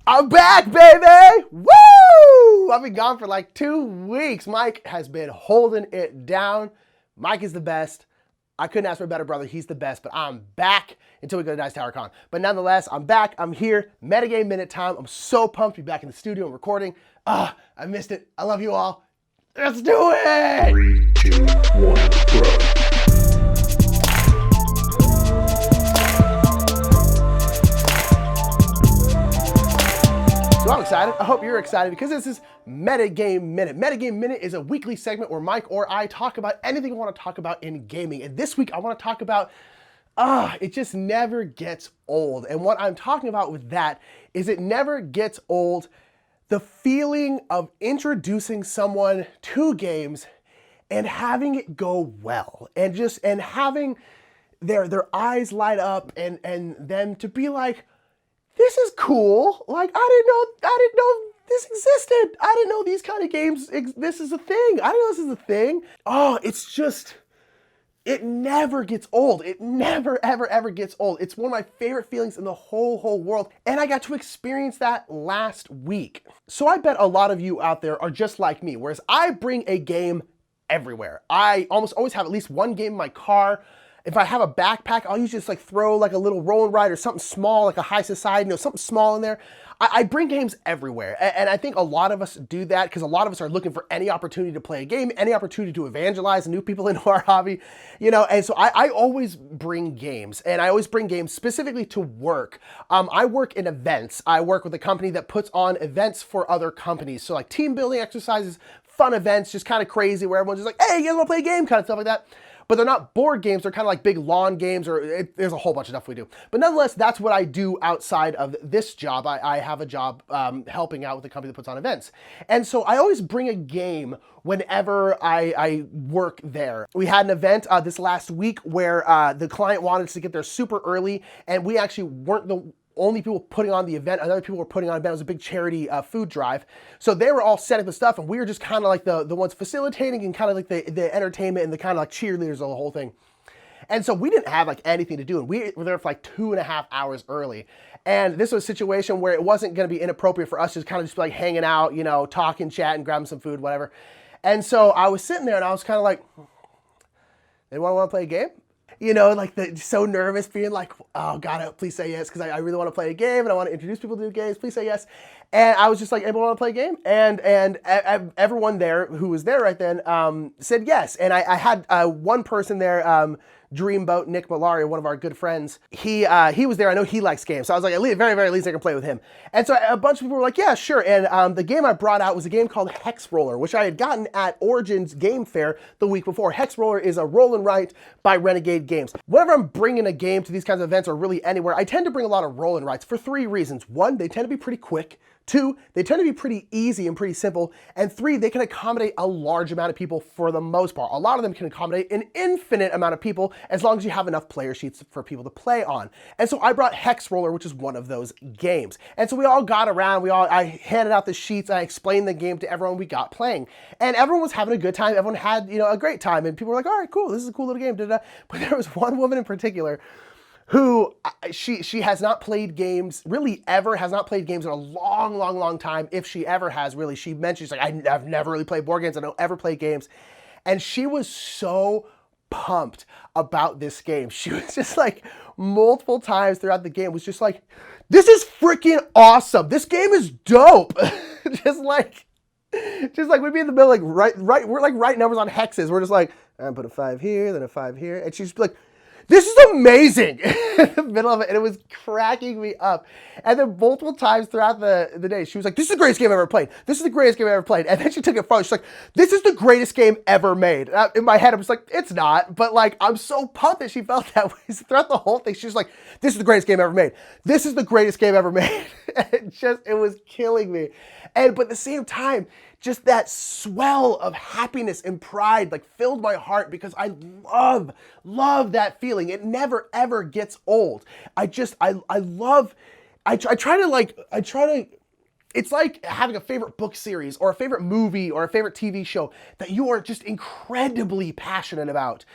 I'm back, baby! Woo! I've been gone for like 2 weeks. Mike has been holding it down. Mike is the best. I couldn't ask for a better brother. He's the best, but I'm back until we go to Dice Tower Con. But nonetheless, I'm back. I'm here. Metagame Minute time. I'm so pumped to be back in the studio and recording. I missed it. I love you all. Let's do it! 3, 2, 1, go. So I'm excited. I hope you're excited because this is Metagame Minute. Metagame Minute is a weekly segment where Mike or I talk about anything we want to talk about in gaming. And this week I want to talk about, it just never gets old. And what I'm talking about with that is it never gets old. The feeling of introducing someone to games and having it go well and having their eyes light up and them to be like, this is cool. Like, I didn't know this existed. I didn't know these kind of games, this is a thing. I didn't know this is a thing. Oh, it's just, it never gets old. It never, ever, ever gets old. It's one of my favorite feelings in the whole world. And I got to experience that last week. So I bet a lot of you out there are just like me, whereas I bring a game everywhere. I almost always have at least one game in my car. If I have a backpack, I'll usually just like throw like a little roll and ride or something small, like a high society, something small in there. I bring games everywhere. And I think a lot of us do that because a lot of us are looking for any opportunity to play a game, any opportunity to evangelize new people into our hobby, and so I always bring games, and I always bring games specifically to work. I work in events. I work with a company that puts on events for other companies. So like team building exercises, fun events, just kind of crazy where everyone's just like, hey, you guys want to play a game, kind of stuff like that. But they're not board games, they're kind of like big lawn games, there's a whole bunch of stuff we do. But nonetheless, that's what I do outside of this job. I have a job helping out with a company that puts on events. And so I always bring a game whenever I work there. We had an event this last week where the client wanted us to get there super early, and we actually weren't the only people putting on the event. Other people were putting on an event. It was a big charity food drive. So they were all setting the stuff, and we were just kind of like the ones facilitating and kind of like the entertainment and the kind of like cheerleaders of the whole thing. And so we didn't have like anything to do, and we were there for like 2.5 hours early. And this was a situation where it wasn't going to be inappropriate for us to kind of just be like hanging out, talking, chatting, grabbing some food, whatever. And so I was sitting there and I was kind of like, anyone want to play a game? So nervous, being like, oh God, please say yes, because I really want to play a game and I want to introduce people to games. Please say yes. And I was just like, anyone want to play a game? And everyone there who was there right then said yes. And I had one person there, Dreamboat Nick, one of our good friends. He was there. I know he likes games, so I was like, at least, very, very least I can play with him. And so a bunch of people were like, yeah, sure. And the game I brought out was a game called Hex Roller, which I had gotten at Origins Game Fair the week before. Hex Roller is a roll and write by Renegade Games. Whenever I'm bringing a game to these kinds of events or really anywhere, I tend to bring a lot of roll and writes for 3 reasons. 1, they tend to be pretty quick. 2, they tend to be pretty easy and pretty simple. And 3, they can accommodate a large amount of people for the most part. A lot of them can accommodate an infinite amount of people as long as you have enough player sheets for people to play on. And so I brought Hex Roller, which is one of those games. And so we all got around, I handed out the sheets, and I explained the game to everyone we got playing. And everyone was having a good time. Everyone had, a great time. And people were like, all right, cool, this is a cool little game. But there was one woman in particular who she has not played games, really ever, has not played games in a long time, if she ever has, really. She mentioned, she's like, I've never really played board games, I don't ever play games. And she was so pumped about this game. She was just like, multiple times throughout the game, was just like, this is freaking awesome. This game is dope. just like we'd be in the middle, like, we're like writing numbers on hexes. We're just like, I'm put a 5 here, then a 5 here. And she's like, this is amazing, in the middle of it, and it was cracking me up. And then multiple times throughout the day, she was like, this is the greatest game I've ever played. This is the greatest game I've ever played. And then she took it further. She's like, this is the greatest game ever made. In my head, I was like, it's not. But like, I'm so pumped that she felt that way. Throughout the whole thing, she was like, this is the greatest game ever made. This is the greatest game ever made. It was killing me. But at the same time, just that swell of happiness and pride like filled my heart because I love that feeling. It never ever gets old. It's like having a favorite book series or a favorite movie or a favorite TV show that you are just incredibly passionate about.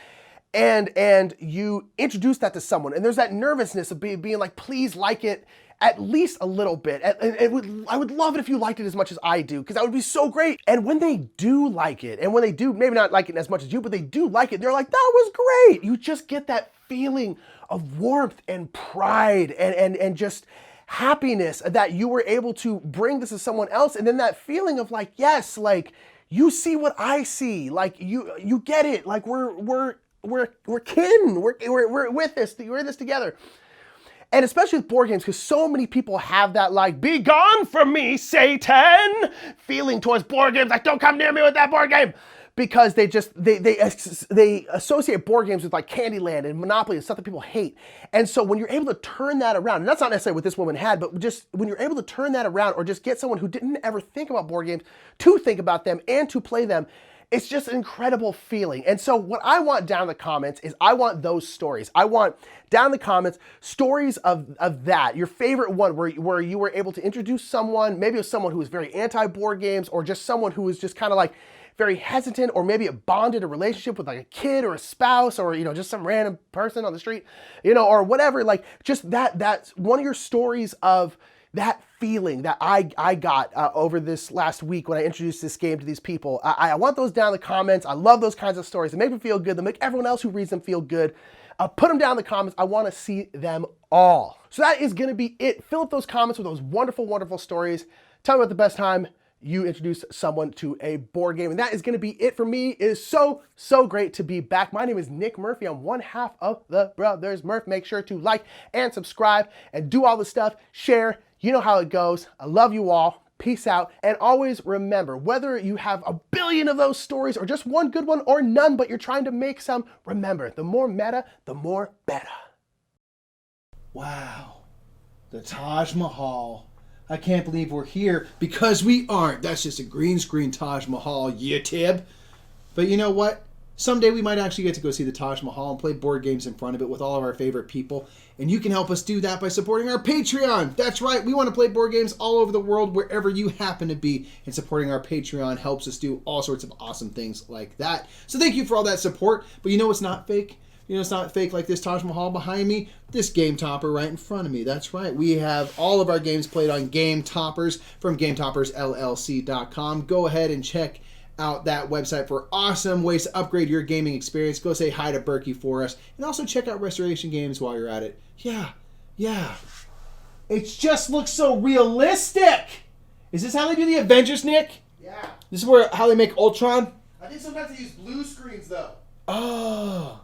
And you introduce that to someone, and there's that nervousness of being like, please like it at least a little bit. And I would love it if you liked it as much as I do, because that would be so great. And when they do like it, and when they do maybe not like it as much as you, but they do like it, they're like, that was great. You just get that feeling of warmth and pride and just happiness that you were able to bring this to someone else. And then that feeling of like, yes, like you see what I see, like you get it. Like we're kin, we're with this, we're in this together. And especially with board games, because so many people have that like, be gone from me, Satan, feeling towards board games, like don't come near me with that board game. Because they associate board games with like Candyland and Monopoly and stuff that people hate. And so when you're able to turn that around, and that's not necessarily what this woman had, but just when you're able to turn that around, or just get someone who didn't ever think about board games to think about them and to play them, it's just an incredible feeling. And so what I want down in the comments is I want those stories. I want down in the comments stories of that. Your favorite one where you were able to introduce someone, maybe it was someone who was very anti-board games, or just someone who was just kind of like very hesitant, or maybe it bonded a relationship with like a kid or a spouse, or, you know, just some random person on the street, you know, or whatever. Like just that's one of your stories of that feeling that I got over this last week when I introduced this game to these people. I want those down in the comments. I love those kinds of stories. They make me feel good. They make everyone else who reads them feel good. Put them down in the comments. I want to see them all. So that is going to be it. Fill up those comments with those wonderful, wonderful stories. Tell me about the best time you introduced someone to a board game. And that is going to be it for me. It is so, so great to be back. My name is Nick Murphy. I'm one half of the Brothers Murph. Make sure to like and subscribe and do all the stuff. Share. You know how it goes. I love you all. Peace out. And always remember, whether you have a billion of those stories or just one good one or none, but you're trying to make some, remember, the more meta, the more better. Wow. The Taj Mahal. I can't believe we're here, because we aren't. That's just a green screen Taj Mahal, you tib. But you know what? Someday we might actually get to go see the Taj Mahal and play board games in front of it with all of our favorite people. And you can help us do that by supporting our Patreon. That's right. We want to play board games all over the world, wherever you happen to be. And supporting our Patreon helps us do all sorts of awesome things like that. So thank you for all that support. But you know what's not fake? You know, it's not fake like this Taj Mahal behind me, this Game Topper right in front of me. That's right. We have all of our games played on Game Toppers from GameToppersLLC.com. Go ahead and check out that website for awesome ways to upgrade your gaming experience. Go say hi to Berkey for us. And also check out Restoration Games while you're at it. Yeah. It just looks so realistic. Is this how they do the Avengers, Nick? Yeah. This is how they make Ultron? I think sometimes they use blue screens though. Oh.